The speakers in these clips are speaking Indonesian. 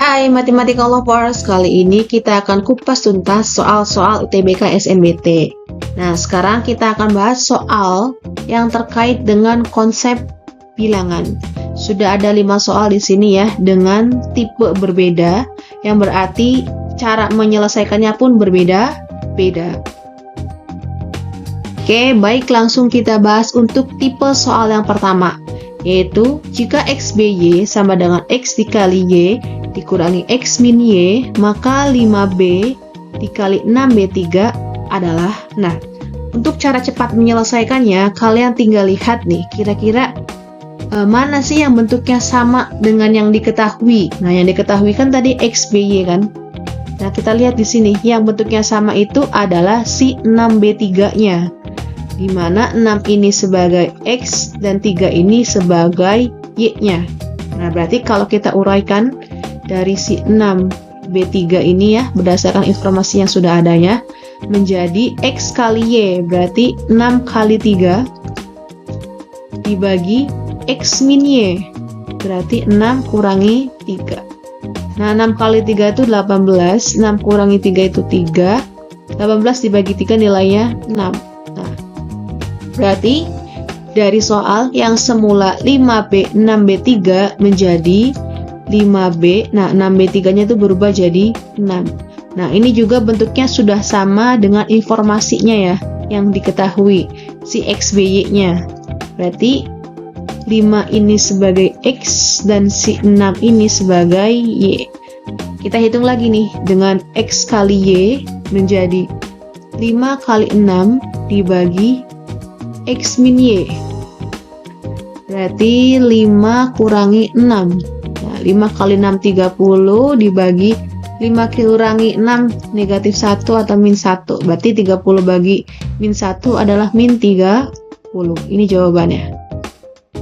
Hai Matematika Lovers, kali ini kita akan kupas tuntas soal-soal UTBK SNBT. Nah, sekarang kita akan bahas soal yang terkait dengan konsep bilangan. Sudah ada 5 soal di sini ya, dengan tipe berbeda, yang berarti cara menyelesaikannya pun berbeda-beda. Oke, baik, langsung kita bahas untuk tipe soal yang pertama, yaitu jika X BY sama dengan X dikali Y dikurangi X min Y, maka 5B dikali 6B3 adalah, nah, untuk cara cepat menyelesaikannya, kalian tinggal lihat nih, kira-kira mana sih yang bentuknya sama dengan yang diketahui. Nah, yang diketahui kan tadi X, BY kan. Nah, kita lihat di sini, yang bentuknya sama itu adalah si 6B3-nya. Di mana 6 ini sebagai X dan 3 ini sebagai Y-nya. Nah, berarti kalau kita uraikan dari si 6B3 ini ya, berdasarkan informasi yang sudah adanya, menjadi X kali Y, berarti 6 kali 3 dibagi X min Y, berarti 6 kurangi 3. Nah, 6 kali 3 itu 18, 6 kurangi 3 itu 3, 18 dibagi 3 nilainya 6. Nah, berarti dari soal yang semula 5B, 6B3 menjadi 5B, nah 6B3-nya itu berubah jadi 6. Nah, ini juga bentuknya sudah sama dengan informasinya ya, yang diketahui, si XBY-nya. Berarti 5 ini sebagai X dan si 6 ini sebagai Y. Kita hitung lagi nih, dengan X kali Y menjadi 5 kali 6 dibagi X min Y. Berarti 5 kurangi 6. 5 kali 6 30 dibagi 5 kurangi 6 negatif 1 atau min 1, berarti 30 bagi min 1 adalah min 30. Ini jawabannya.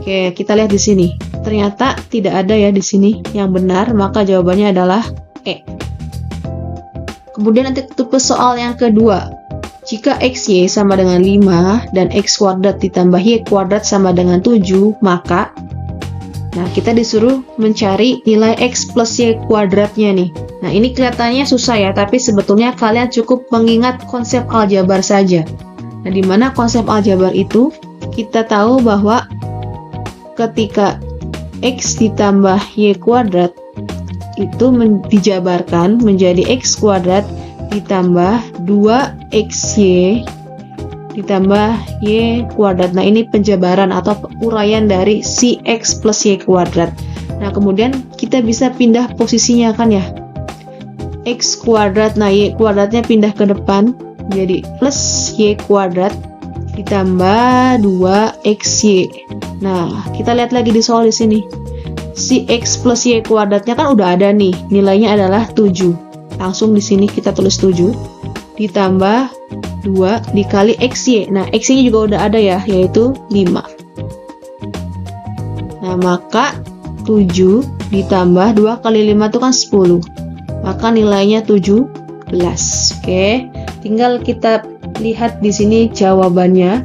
Oke, kita lihat di sini. Ternyata tidak ada ya di sini yang benar, maka jawabannya adalah E. Kemudian nanti tipe soal yang kedua. Jika XY sama dengan 5 dan X kuadrat ditambah Y kuadrat sama dengan 7, maka nah, kita disuruh mencari nilai X plus Y kuadratnya nih. Nah, ini kelihatannya susah ya, tapi sebetulnya kalian cukup mengingat konsep aljabar saja. Nah, di mana konsep aljabar itu, kita tahu bahwa ketika X ditambah Y kuadrat, itu dijabarkan menjadi X kuadrat ditambah 2XY ditambah Y kuadrat. Nah, ini penjabaran atau uraian dari si X plus Y kuadrat. Nah, kemudian kita bisa pindah posisinya kan ya. X kuadrat, nah Y kuadratnya pindah ke depan, jadi plus Y kuadrat ditambah 2XY. Nah, kita lihat lagi di soal di sini. Si X plus Y kuadratnya kan udah ada nih, nilainya adalah 7. Langsung di sini kita tulis 7 ditambah 2 dikali XY. Nah, XY juga udah ada ya, yaitu 5. Nah, maka 7 ditambah 2 kali 5 itu kan 10. Maka nilainya 17. Oke, tinggal kita lihat di sini jawabannya,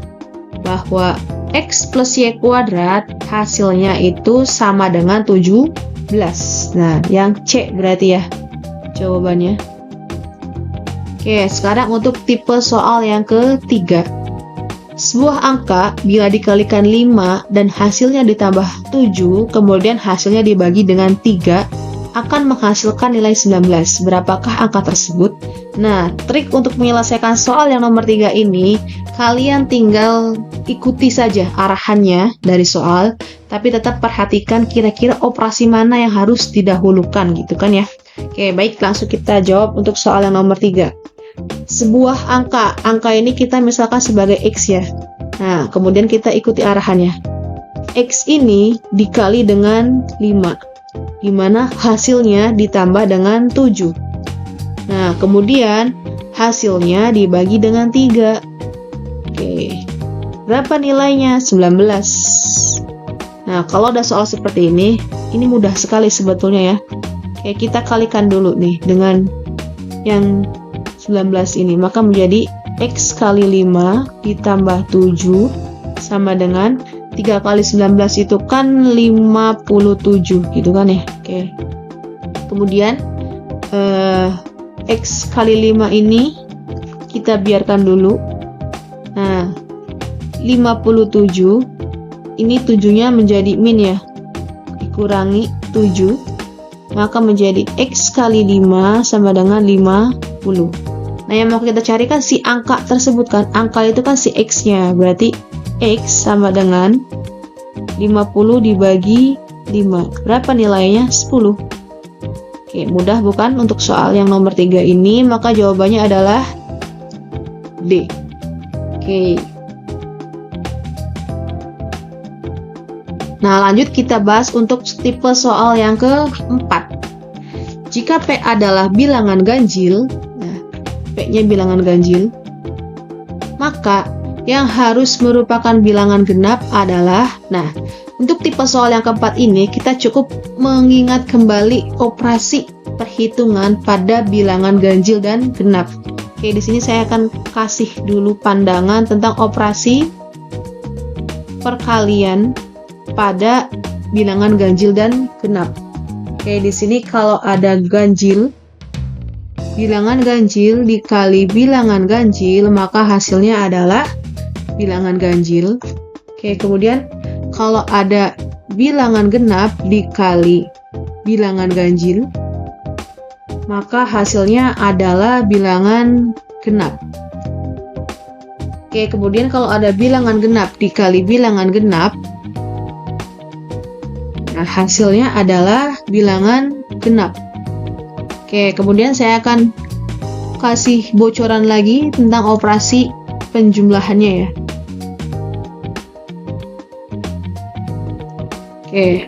bahwa X plus Y kuadrat hasilnya itu sama dengan 17. Nah, yang C berarti ya jawabannya. Oke, sekarang untuk tipe soal yang ketiga. Sebuah angka bila dikalikan 5 dan hasilnya ditambah 7, kemudian hasilnya dibagi dengan 3, akan menghasilkan nilai 19. Berapakah angka tersebut? Nah, trik untuk menyelesaikan soal yang nomor 3 ini, kalian tinggal ikuti saja arahannya dari soal, tapi tetap perhatikan kira-kira operasi mana yang harus didahulukan gitu kan ya. Oke, baik, langsung kita jawab untuk soal yang nomor 3. Sebuah angka ini kita misalkan sebagai X ya. Nah, kemudian kita ikuti arahannya. X ini dikali dengan 5, di mana hasilnya ditambah dengan 7. Nah, kemudian hasilnya dibagi dengan 3. Oke, berapa nilainya? 19. Nah, kalau ada soal seperti ini mudah sekali sebetulnya ya. Oke, kita kalikan dulu nih dengan yang 19 ini, maka menjadi X kali 5 ditambah 7 sama dengan 3 kali 19 itu kan 57 gitu kan ya. Oke. kemudian X kali 5 ini kita biarkan dulu. Nah, 57 ini 7-nya menjadi min ya, dikurangi 7, maka menjadi X kali 5 sama dengan 50. Nah, yang mau kita cari kan si angka tersebut kan, angka itu kan si X-nya, berarti X sama dengan 50 dibagi 5, berapa nilainya? 10. Oke, mudah bukan untuk soal yang nomor 3 ini? Maka jawabannya adalah D. Oke. Nah, lanjut kita bahas untuk tipe soal yang keempat. Jika P adalah bilangan ganjil, nah, P-nya bilangan ganjil, maka yang harus merupakan bilangan genap adalah, nah, untuk tipe soal yang keempat ini kita cukup mengingat kembali operasi perhitungan pada bilangan ganjil dan genap. Oke, di sini saya akan kasih dulu pandangan tentang operasi perkalian pada bilangan ganjil dan genap. Oke, di sini kalau ada ganjil, bilangan ganjil dikali bilangan ganjil, maka hasilnya adalah bilangan ganjil. Oke, kemudian kalau ada bilangan genap dikali bilangan ganjil, maka hasilnya adalah bilangan genap. Oke, kemudian kalau ada bilangan genap dikali bilangan genap, nah hasilnya adalah bilangan genap. Oke, kemudian saya akan kasih bocoran lagi tentang operasi penjumlahannya ya. Oke,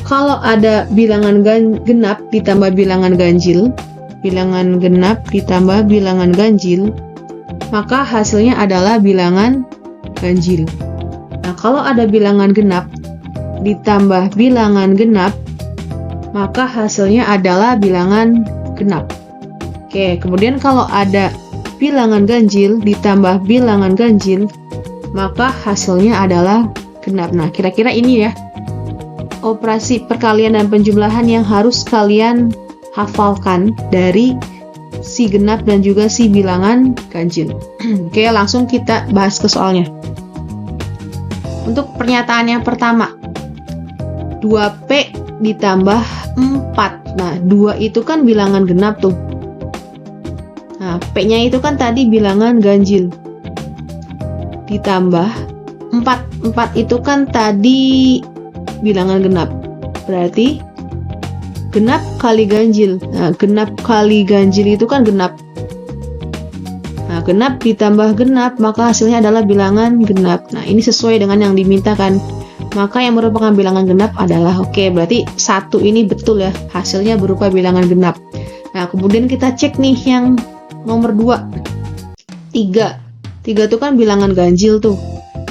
kalau ada bilangan genap ditambah bilangan ganjil, bilangan genap ditambah bilangan ganjil, maka hasilnya adalah bilangan ganjil. Nah, kalau ada bilangan genap ditambah bilangan genap, maka hasilnya adalah bilangan genap. Oke, kemudian kalau ada bilangan ganjil ditambah bilangan ganjil, maka hasilnya adalah genap. Nah, kira-kira ini ya operasi perkalian dan penjumlahan yang harus kalian hafalkan dari si genap dan juga si bilangan ganjil. Oke, langsung kita bahas ke soalnya. Untuk pernyataan yang pertama, 2P ditambah 4. Nah, 2 itu kan bilangan genap tuh. Nah, P-nya itu kan tadi bilangan ganjil. Ditambah 4. 4 itu kan tadi bilangan genap, berarti genap kali ganjil. Nah, genap kali ganjil itu kan genap. Nah, genap ditambah genap, maka hasilnya adalah bilangan genap. Nah, ini sesuai dengan yang dimintakan. Maka yang merupakan bilangan genap adalah, oke, berarti 1 ini betul ya, hasilnya berupa bilangan genap. Nah, kemudian kita cek nih yang nomor 2. 3 itu kan bilangan ganjil tuh.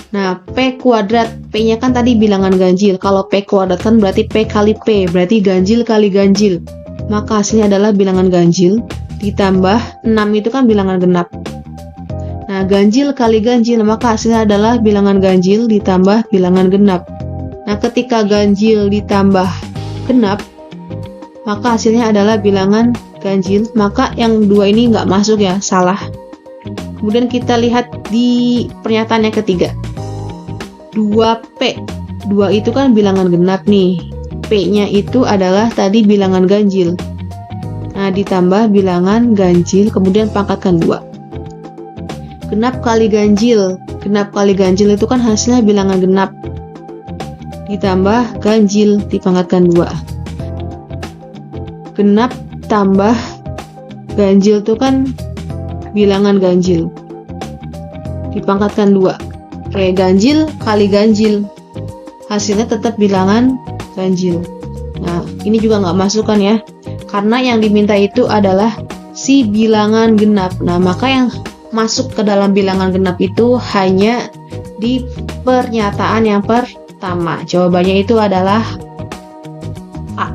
Nah, P kuadrat, P-nya kan tadi bilangan ganjil. Kalau P kuadrat kan berarti P kali P, berarti ganjil kali ganjil. Maka hasilnya adalah bilangan ganjil. Ditambah 6 itu kan bilangan genap. Nah, ganjil kali ganjil, maka hasilnya adalah bilangan ganjil ditambah bilangan genap. Nah, ketika ganjil ditambah genap, maka hasilnya adalah bilangan ganjil. Maka yang 2 ini nggak masuk ya, salah. Kemudian kita lihat di pernyataan yang ketiga. 2P, 2 itu kan bilangan genap nih. P-nya itu adalah tadi bilangan ganjil. Nah, ditambah bilangan ganjil, kemudian pangkatkan 2. Genap kali ganjil. Genap kali ganjil itu kan hasilnya bilangan genap. Ditambah ganjil, dipangkatkan 2. Genap tambah ganjil itu kan bilangan ganjil. Dipangkatkan 2. Oke, ganjil kali ganjil, hasilnya tetap bilangan ganjil. Nah, ini juga nggak masuk kan ya, karena yang diminta itu adalah si bilangan genap. Nah, maka yang masuk ke dalam bilangan genap itu hanya di pernyataan yang pertama. Jawabannya itu adalah A.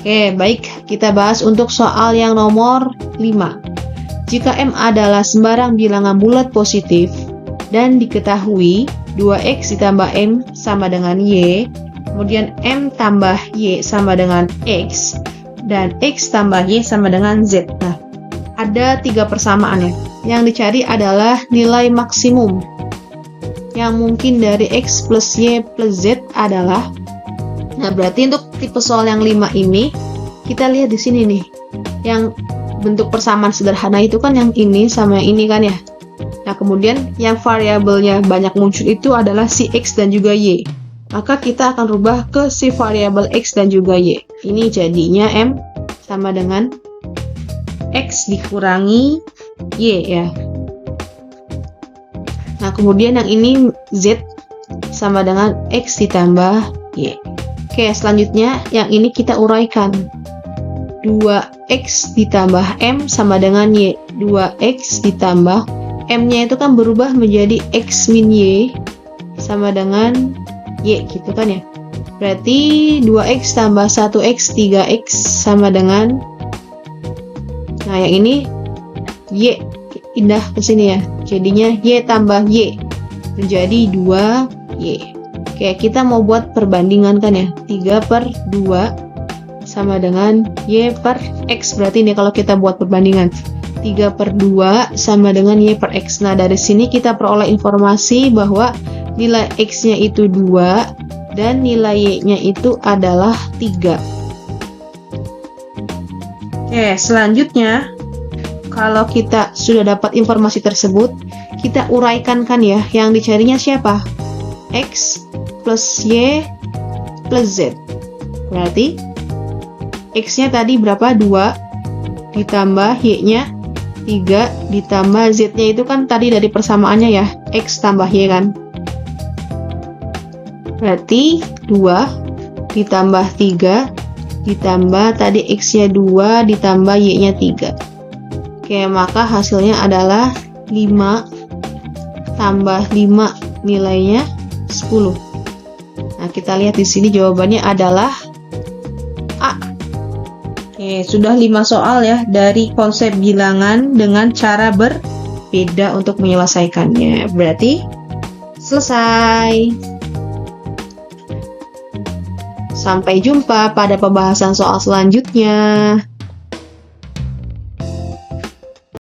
Oke, baik, kita bahas untuk soal yang nomor 5. Jika M adalah sembarang bilangan bulat positif dan diketahui 2X ditambah M sama dengan Y, kemudian M tambah Y sama dengan X, dan X tambah Y sama dengan Z. Nah, ada 3 persamaan ya. Yang dicari adalah nilai maksimum. Yang mungkin dari X plus Y plus Z adalah, nah berarti untuk tipe soal yang 5 ini, kita lihat di sini nih. Yang bentuk persamaan sederhana itu kan yang ini sama yang ini kan ya. Nah, kemudian yang variabelnya banyak muncul itu adalah si X dan juga Y. Maka kita akan rubah ke si variabel X dan juga Y. Ini jadinya M sama dengan X dikurangi Y ya. Nah, kemudian yang ini Z sama dengan X ditambah Y. Oke, selanjutnya yang ini kita uraikan. 2X ditambah M sama dengan Y. 2X ditambah M-nya itu kan berubah menjadi X min Y sama dengan Y gitu kan ya. Berarti 2X tambah 1X 3X sama dengan, nah yang ini Y pindah ke sini ya. Jadinya Y tambah Y menjadi 2Y. Oke, kita mau buat perbandingan kan ya. 3/2 sama dengan Y per X. Berarti ini kalau kita buat perbandingan 3/2 sama dengan Y per X. Nah, dari sini kita peroleh informasi bahwa nilai X-nya itu 2 dan nilai Y-nya itu adalah 3. Oke, selanjutnya kalau kita sudah dapat informasi tersebut, kita uraikan kan ya. Yang dicarinya siapa? X plus Y plus Z. Berarti X-nya tadi berapa? 2 ditambah Y-nya 3 ditambah Z-nya itu kan tadi dari persamaannya ya, X tambah Y kan. Berarti 2 ditambah 3 ditambah tadi X-nya 2 ditambah Y-nya 3. Oke, maka hasilnya adalah 5 tambah 5 nilainya 10. Nah, kita lihat di sini jawabannya adalah A. Oke, sudah 5 soal ya dari konsep bilangan dengan cara berbeda untuk menyelesaikannya. Berarti selesai. Sampai jumpa pada pembahasan soal selanjutnya.